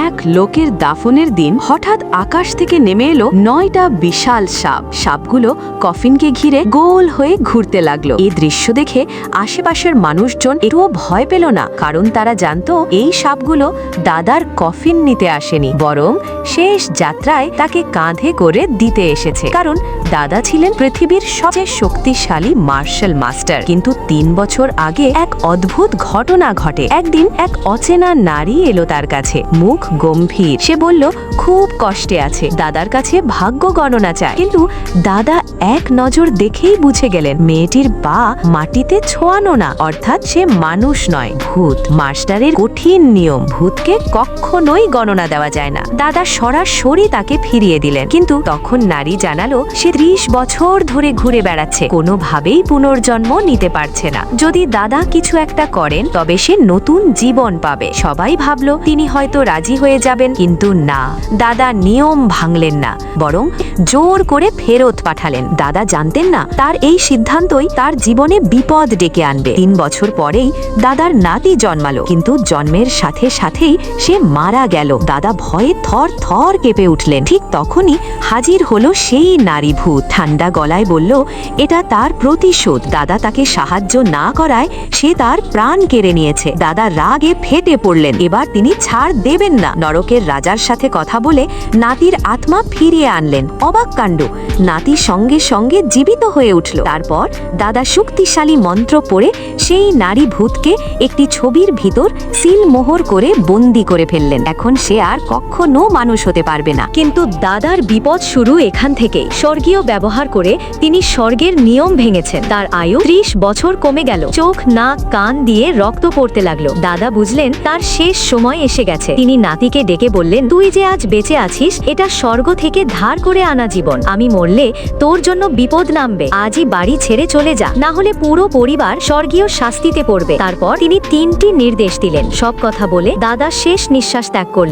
এক লোকের দাফনের দিন হঠাৎ আকাশ থেকে নেমে এলো 9টা বিশাল সাপ। সাপগুলো কফিনকে ঘিরে গোল হয়ে ঘুরতে লাগলো। এই দৃশ্য দেখে আশেপাশের মানুষজন একটুও ভয় পেল না, কারণ তারা জানতো এই সাপগুলো দাদার কফিন নিতে আসেনি, বরং শেষ যাত্রায় তাকে কাঁধে করে দিতে এসেছে। কারণ দাদা ছিলেন পৃথিবীর সবচেয়ে শক্তিশালী মার্শাল মাস্টার। কিন্তু 3 বছর আগে এক অদ্ভুত ঘটনা ঘটে। একদিন এক অচেনা নারী এলো তার কাছে, মুখ গম্ভীর। সে বলল খুব কষ্টে আছে, দাদার কাছে ভাগ্য গণনা চায়। কিন্তু দাদা এক নজর দেখেই বুঝে গেলেন মেয়েটির পা মাটিতে ছোঁয়ানো না, অর্থাৎ সে মানুষ নয়, ভূত। মাস্টারের কঠিন নিয়ম, ভূতকে কখনোই গণনা দেওয়া যায় না। দাদা সরাসরি তাকে ফিরিয়ে দিলেন। কিন্তু তখন নারী জানালো সে 30 বছর ধরে ঘুরে বেড়াচ্ছে, কোনোভাবেই পুনর্জন্ম নিতে পারছে না। যদি দাদা কিছু একটা করেন তবে সে নতুন জীবন পাবে। সবাই ভাবলো তিনি হয়তো রাজি হয়ে যাবেন, কিন্তু না, দাদা নিয়ম ভাঙলেন না, বরং জোর করে ফেরত পাঠালেন। দাদা জানতেন না তার এই সিদ্ধান্তই তার জীবনে বিপদ ডেকে আনবে। 3 বছর পরেই দাদার নাতি জন্মালো, কিন্তু জন্মের সাথে সাথেই সে মারা গেল। দাদা ভয়ে থর থর কেঁপে উঠলেন। ঠিক তখনই হাজির হলো সেই নারী ভূত। ঠান্ডা গলায় বলল এটা তার প্রতিশোধ। দাদা তাকে সাহায্য না করায় সে তার প্রাণ কেড়ে নিয়েছে। দাদা রাগে ফেটে পড়লেন। এবার তিনি ছাড় দেবেন না। নরকের রাজার সাথে কথা বলে নাতির আত্মা ফিরিয়ে আনলেন। অবাক কাণ্ড, নাতি সঙ্গে সঙ্গে জীবিত হয়ে উঠল। তারপর দাদা শক্তিশালী মন্ত্র পড়ে সেই নারী ভূতকে একটি ছবির ভিতর সিল মোহর করে বন্দি করে ফেললেন। এখন সে আর কখনো মানুষ হতে পারবে না। কিন্তু দাদার বিপদ শুরু এখান থেকেই। স্বর্গীয় ব্যবহার করে তিনি স্বর্গের নিয়ম ভেঙেছেন। তার আয়ু 30 বছর কমে গেল। চোখ, নাক, কান দিয়ে রক্ত পড়তে লাগলো। দাদা বুঝলেন তার শেষ সময় এসে গেছে। তিনি নাতিকে ডেকে বললেন তুই যে আজ বেঁচে আছিস এটা স্বর্গ থেকে ধার করে আনা জীবন। আমি মরলে তোর জন্য বিপদ নামবে। আজই বাড়ি ছেড়ে চলে যা, না হলে পুরো পরিবার স্বর্গীয় শাস্তিতে পড়বে। তারপর তিনি 3টি নির্দেশ দিলেন। সব কথা বলে দাদা শেষ নিঃশ্বাস ত্যাগ করলেন।